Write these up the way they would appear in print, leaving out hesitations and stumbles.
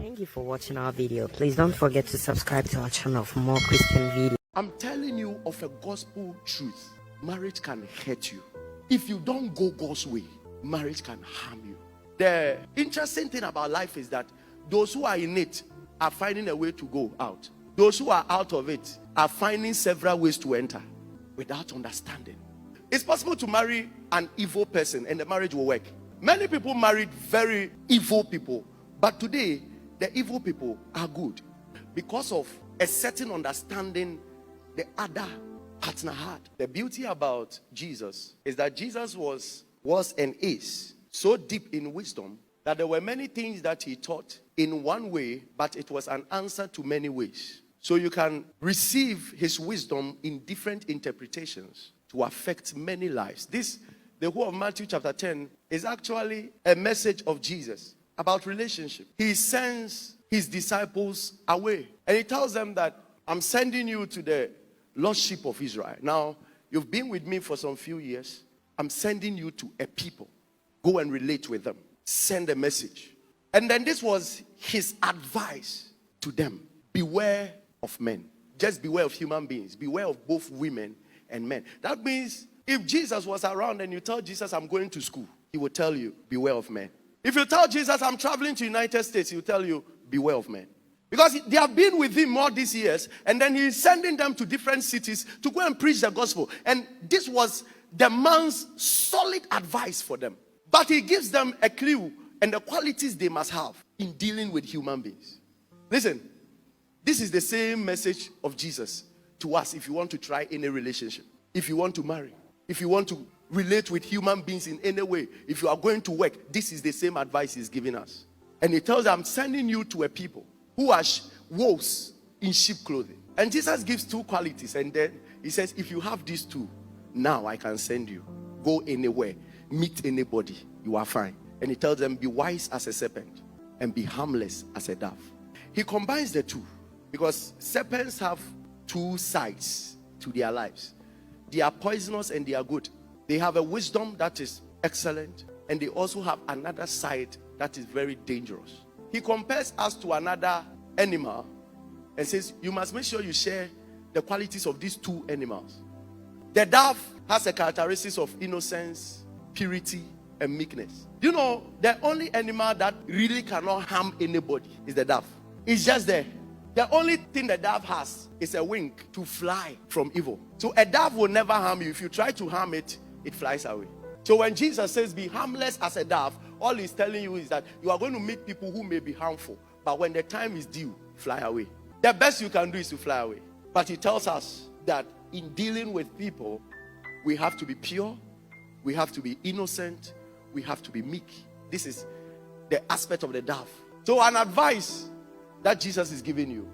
Thank you for watching our video. Please don't forget to subscribe to our channel for more Christian videos. I'm telling you of a gospel truth. Marriage can hurt you. If you don't go God's way, marriage can harm you. The interesting thing about life is that those who are in it are finding a way to go out. Those who are out of it are finding several ways to enter without understanding. It's possible to marry an evil person and the marriage will work. Many people married very evil people, but today the evil people are good because of a certain understanding the other partner had. The beauty about Jesus is that Jesus was and is so deep in wisdom that there were many things that he taught in one way, but it was an answer to many ways. So you can receive his wisdom in different interpretations to affect many lives. The whole of Matthew chapter 10 is actually a message of Jesus about relationship. He sends his disciples away and he tells them that I'm sending you to the lost sheep of Israel. Now, you've been with me for some few years. I'm sending you to a people. Go and relate with them. Send a message. And then this was his advice to them. Beware of men. Just beware of human beings. Beware of both women and men. That means if Jesus was around and you tell Jesus, I'm going to school, he will tell you, beware of men. If you tell Jesus, I'm traveling to United States, he will tell you, beware of men. Because they have been with him all these years, and then he's sending them to different cities to go and preach the gospel. And this was the man's solid advice for them. But he gives them a clue and the qualities they must have in dealing with human beings. Listen, this is the same message of Jesus to us if you want to try any relationship, if you want to marry, if you want to relate with human beings in any way, if you are going to work, this is the same advice he's giving us. And he tells them, I'm sending you to a people who are wolves in sheep clothing. And Jesus gives two qualities. And then he says, if you have these two, now I can send you. Go anywhere, meet anybody, you are fine. And he tells them, be wise as a serpent and be harmless as a dove. He combines the two because serpents have two sides to their lives. They are poisonous and they are good. They have a wisdom that is excellent, and they also have another side that is very dangerous. He compares us to another animal and says, you must make sure you share the qualities of these two animals. The dove has a characteristics of innocence, purity, and meekness. You know, the only animal that really cannot harm anybody is the dove. It's just there. The only thing the dove has is a wing to fly from evil. So a dove will never harm you. If you try to harm it, it flies away. So when Jesus says be harmless as a dove, all he's telling you is that you are going to meet people who may be harmful, but when the time is due, fly away. The best you can do is to fly away. But he tells us that in dealing with people, we have to be pure, we have to be innocent, we have to be meek. This is the aspect of the dove. So an advice that Jesus is giving you,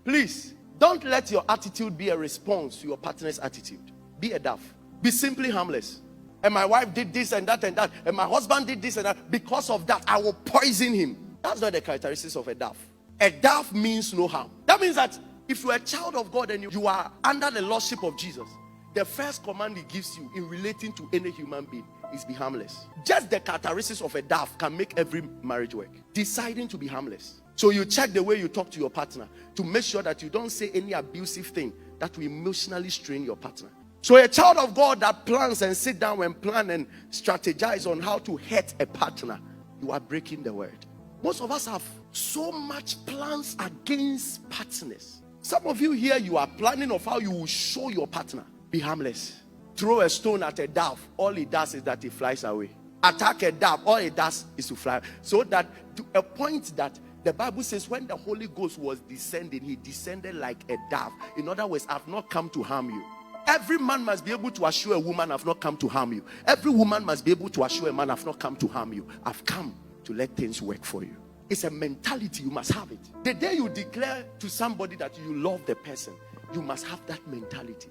please don't let your attitude be a response to your partner's attitude. Be a dove. Be simply harmless. And my wife did this and that, and my husband did this and that. Because of that, I will poison him. That's not the characteristics of a dove. A dove means no harm. That means that if you're a child of God and you are under the lordship of Jesus, the first command he gives you in relating to any human being is be harmless. Just the characteristics of a dove can make every marriage work. Deciding to be harmless. So you check the way you talk to your partner to make sure that you don't say any abusive thing that will emotionally strain your partner. So a child of God that plans and sit down and plan and strategize on how to hurt a partner, you are breaking the word. Most of us have so much plans against partners. Some of you here, you are planning of how you will show your partner. Be harmless. Throw a stone at a dove. All it does is that it flies away. Attack a dove. All it does is to fly. So that to a point that the Bible says when the Holy Ghost was descending, he descended like a dove. In other words, I've not come to harm you. Every man must be able to assure a woman, I've not come to harm you. Every woman must be able to assure a man, I've not come to harm you. I've come to let things work for you. It's a mentality. You must have it. The day you declare to somebody that you love the person, you must have that mentality.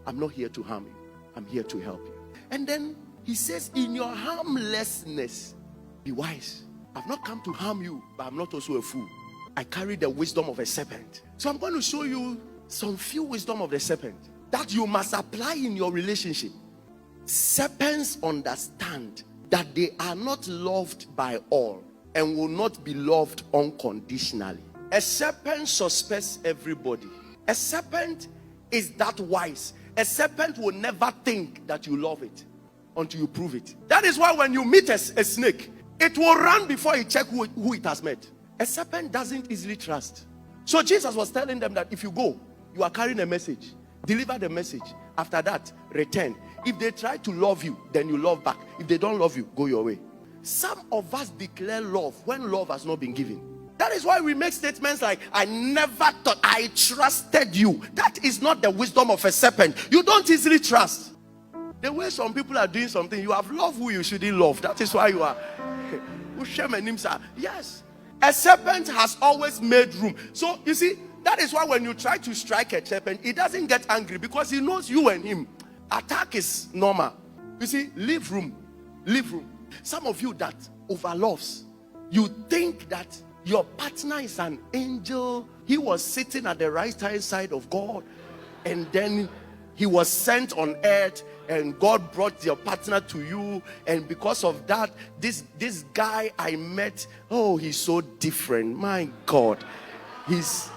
I'm not here to harm you. I'm here to help you. And then he says, in your harmlessness, be wise. I've not come to harm you, but I'm not also a fool. I carry the wisdom of a serpent. So I'm going to show you some few wisdom of the serpent that you must apply in your relationship. Serpents understand that they are not loved by all. and will not be loved unconditionally. A serpent suspects everybody. A serpent is that wise. A serpent will never think that you love it until you prove it. That is why when you meet a snake, it will run before it checks who it has met. A serpent doesn't easily trust. So Jesus was telling them that if you go, you are carrying a message. Deliver the message. After that, return. If they try to love you, then you love back. If they don't love you, go your way. Some of us declare love when love has not been given. That is why we make statements like, I never thought, I trusted you. That is not the wisdom of a serpent. You don't easily trust. The way some people are doing something, you have loved who you shouldn't love. That is why you are. Yes. A serpent has always made room. So, you see, that is why when you try to strike a serpent, he doesn't get angry because he knows you and him. Attack is normal. You see, leave room. Leave room. Some of you that overloves, you think that your partner is an angel. He was sitting at the right hand side of God, and then he was sent on earth, and God brought your partner to you. And because of that, this guy I met, oh, he's so different. My God, he's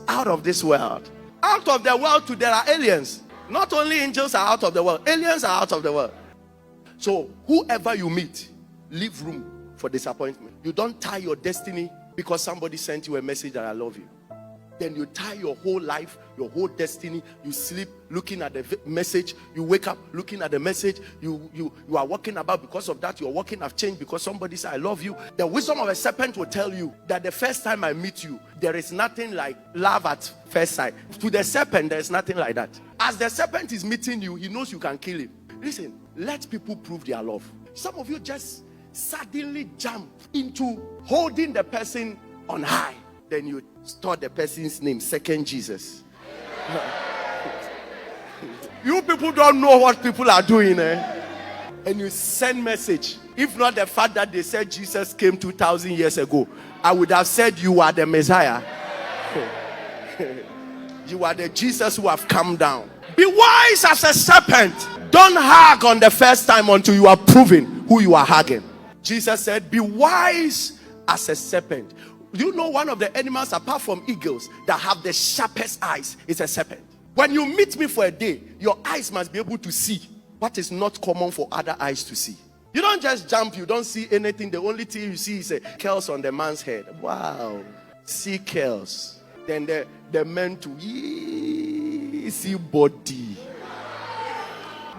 out of this world. Out of the world too, there are aliens. Not only angels are out of the world, aliens are out of the world. So whoever you meet, leave room for disappointment. You don't tie your destiny because somebody sent you a message that I love you. Then you tie your whole life, your whole destiny. You sleep looking at the message. You wake up looking at the message. You are walking about because of that. Your walking have changed because somebody said I love you. The wisdom of a serpent will tell you that the first time I meet you, there is nothing like love at first sight. To the serpent, there is nothing like that. As the serpent is meeting you, he knows you can kill him. Listen, let people prove their love. Some of you just suddenly jump into holding the person on high. Then you store the person's name, second Jesus. You people don't know what people are doing, eh? And you send message. If not the fact that they said Jesus came 2,000 years ago, I would have said you are the Messiah. You are the Jesus who have come down. Be wise as a serpent. Don't hug on the first time until you are proven who you are hugging. Jesus said, be wise as a serpent. Do you know one of the animals apart from eagles that have the sharpest eyes is a serpent? When you meet me for a day, your eyes must be able to see what is not common for other eyes to see. You don't just jump, you don't see anything. The only thing you see is a curls on the man's head. Wow. See curls. Then the men to see body.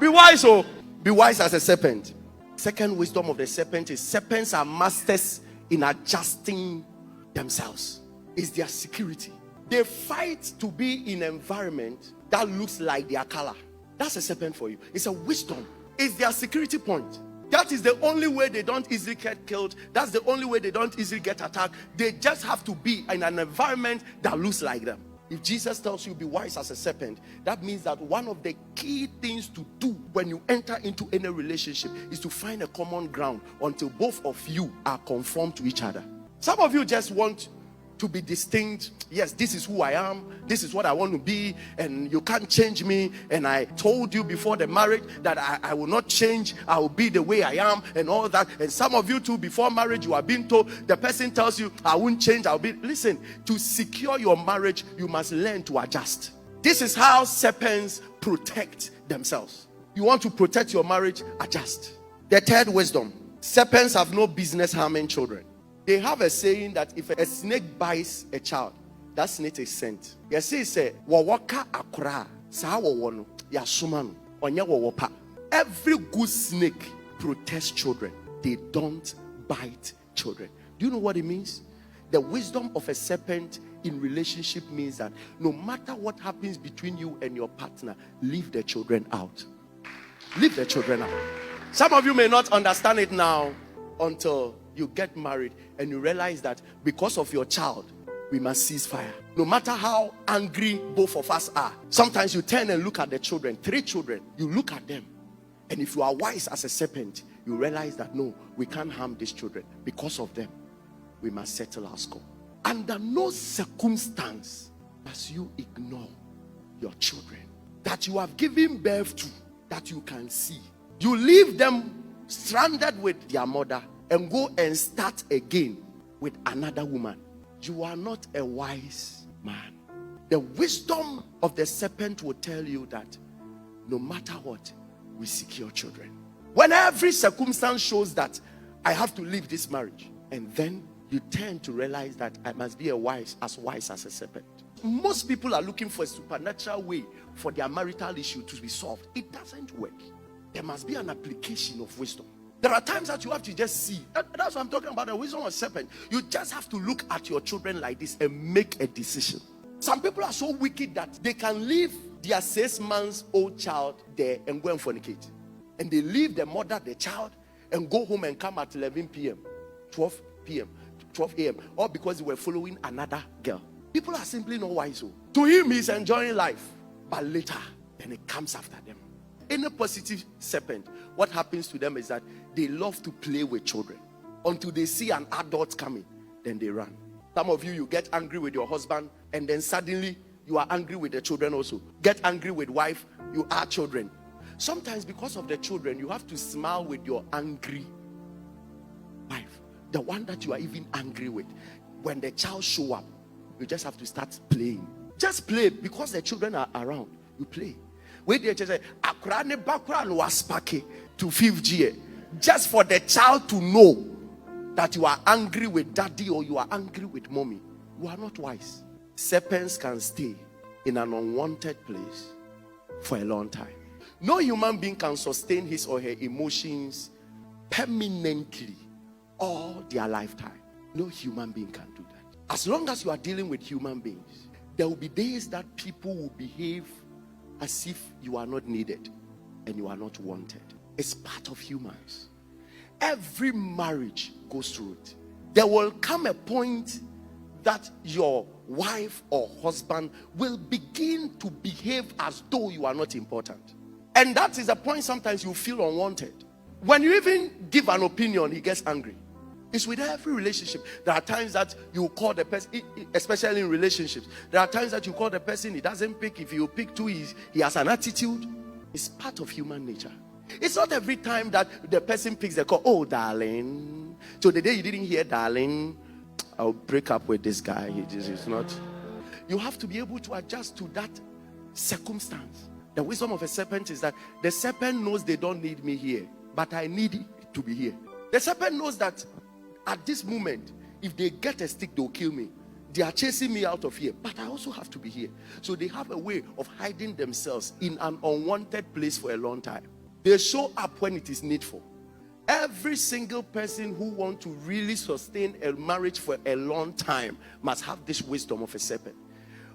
Be wise, oh. Be wise as a serpent. Second wisdom of the serpent is serpents are masters in adjusting themselves. It's their security. They fight to be in an environment that looks like their color. That's a serpent for you. It's a wisdom. It's their security point. That is the only way they don't easily get killed. That's the only way they don't easily get attacked. They just have to be in an environment that looks like them. If Jesus tells you be wise as a serpent, that means that one of the key things to do when you enter into any relationship is to find a common ground until both of you are conformed to each other. Some of you just want to be distinct. Yes, this is who I am. This is what I want to be. And you can't change me. And I told you before the marriage that I will not change. I will be the way I am and all that. And some of you too, before marriage, you are being told, the person tells you, I won't change. I'll be. Listen, to secure your marriage, you must learn to adjust. This is how serpents protect themselves. You want to protect your marriage, adjust. The third wisdom, serpents have no business harming children. They have a saying that if a snake bites a child, that snake is sent. You see, say, "Wawaka akura sa wawonu ya sumanu onya wawopa." Every good snake protects children. They don't bite children. Do you know what it means? The wisdom of a serpent in relationship means that no matter what happens between you and your partner, leave the children out. Leave the children out. Some of you may not understand it now until you get married and you realize that because of your child, we must cease fire. No matter how angry both of us are, sometimes you turn and look at the children, 3 children, you look at them. And if you are wise as a serpent, you realize that no, we can't harm these children. Because of them, we must settle our score. Under no circumstance must you ignore your children that you have given birth to, that you can see. You leave them stranded with their mother and go and start again with another woman, you are not a wise man. The wisdom of the serpent will tell you that no matter what, we secure children. When every circumstance shows that I have to leave this marriage, and then you tend to realize that I must be wise as a serpent. Most people are looking for a supernatural way for their marital issue to be solved. It doesn't work. There must be an application of wisdom. There are times that you have to just see. That's what I'm talking about, the wisdom of serpent. You just have to look at your children like this and make a decision. Some people are so wicked that they can leave their 6 months old child there and go and fornicate. And they leave the mother, the child, and go home and come at 11 p.m., 12 p.m., 12 a.m., all because they were following another girl. People are simply not wise. To him, he's enjoying life. But later, then it comes after them. Any positive serpent, what happens to them is that they love to play with children. Until they see an adult coming, then they run. Some of you, you get angry with your husband, and then suddenly you are angry with the children also. Get angry with wife, you are children. Sometimes because of the children, you have to smile with your angry wife. The one that you are even angry with. When the child show up, you just have to start playing. Just play because the children are around. You play. Wait there, just say, "Akrane bakran was pake to 5G." Just for the child to know that you are angry with daddy or you are angry with mommy. You are not wise. Serpents can stay in an unwanted place for a long time. No human being can sustain his or her emotions permanently all their lifetime. No human being can do that. As long as you are dealing with human beings, there will be days that people will behave as if you are not needed and you are not wanted. It's part of humans. Every marriage goes through it. There will come a point that your wife or husband will begin to behave as though you are not important. And that is a point sometimes you feel unwanted. When you even give an opinion, he gets angry. It's with every relationship. There are times that you call the person, especially in relationships, there are times that you call the person, he doesn't pick. If you pick too, he has an attitude. It's part of human nature. It's not every time that the person picks the call, "Oh, darling." So the day you didn't hear "darling," I'll break up with this guy. It's not. You have to be able to adjust to that circumstance. The wisdom of a serpent is that the serpent knows they don't need me here, but I need it to be here. The serpent knows that at this moment, if they get a stick, they'll kill me. They are chasing me out of here, but I also have to be here. So they have a way of hiding themselves in an unwanted place for a long time. They show up when it is needful. Every single person who wants to really sustain a marriage for a long time must have this wisdom of a serpent.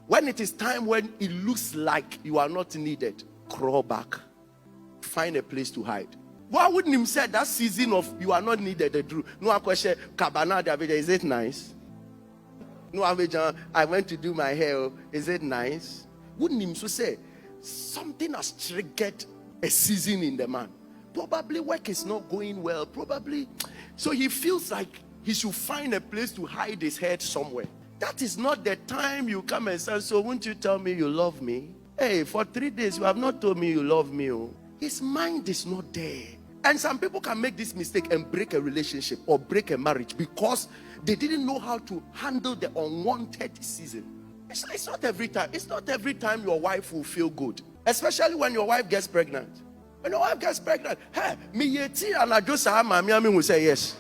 When it is time when it looks like you are not needed, crawl back. Find a place to hide. Why wouldn't him say that season of you are not needed? No question. Is it nice? No, I went to do my hair. Is it nice? Wouldn't him so say something has triggered a season in the man? Probably work is not going well. Probably. So he feels like he should find a place to hide his head somewhere. That is not the time you come and say, "So won't you tell me you love me?" Hey, for 3 days you have not told me you love me. Oh. His mind is not there. And some people can make this mistake and break a relationship or break a marriage because they didn't know how to handle the unwanted season. It's not every time. It's not every time your wife will feel good. Especially when your wife gets pregnant. When your wife gets pregnant, hey, me yeti and I just will say yes.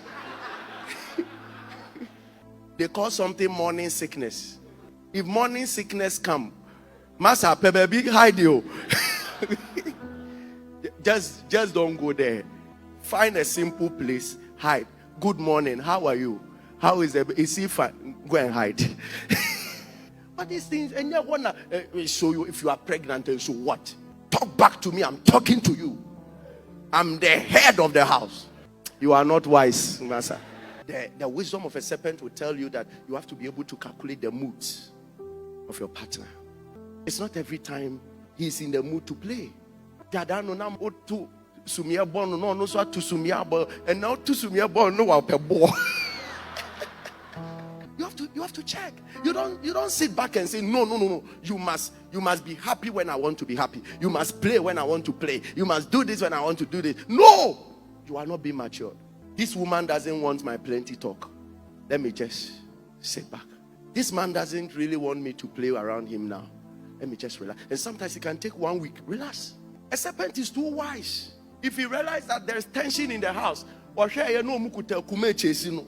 They call something morning sickness. If morning sickness come, Master Pebe hide you. Just don't go there. Find a simple place, hide. "Good morning, how are you? How is it? Is he fine?" Go and hide. But these things, and you wanna show you if you are pregnant, and so what? Talk back to me. I'm talking to you. I'm the head of the house. You are not wise, Master. The wisdom of a serpent will tell you that you have to be able to calculate the moods of your partner. It's not every time he's in the mood to play. And now to sumia born no so to sumia ball and now to sumia ball no ball. You have to check. You don't sit back and say no. You must be happy when I want to be happy. You must play when I want to play. You must do this when I want to do this. No, you are not being mature. This woman doesn't want my plenty talk. Let me just sit back. This man doesn't really want me to play around him now. Let me just relax. And sometimes it can take 1 week. Relax. A serpent is too wise. If he realizes that there's tension in the house, or share no mukuta kume chesino.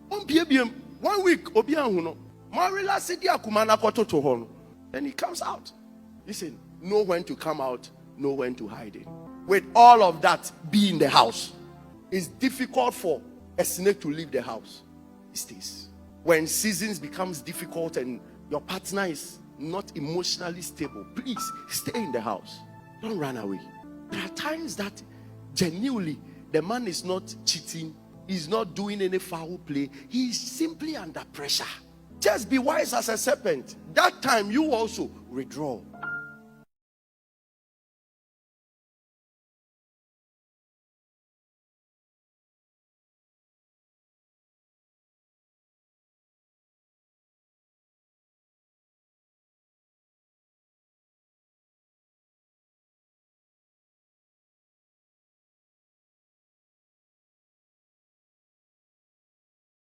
1 week, obiahuno. Ma relax dia kumana koto to hono. Then he comes out. Listen, know when to come out, know when to hide it. With all of that, be in the house. It's difficult for a snake to leave the house. It stays. When seasons becomes difficult and your partner is not emotionally stable, please stay in the house. Don't run away. There are times that genuinely the man is not cheating, he's not doing any foul play, he's simply under pressure. Just be wise as a serpent. That time you also withdraw.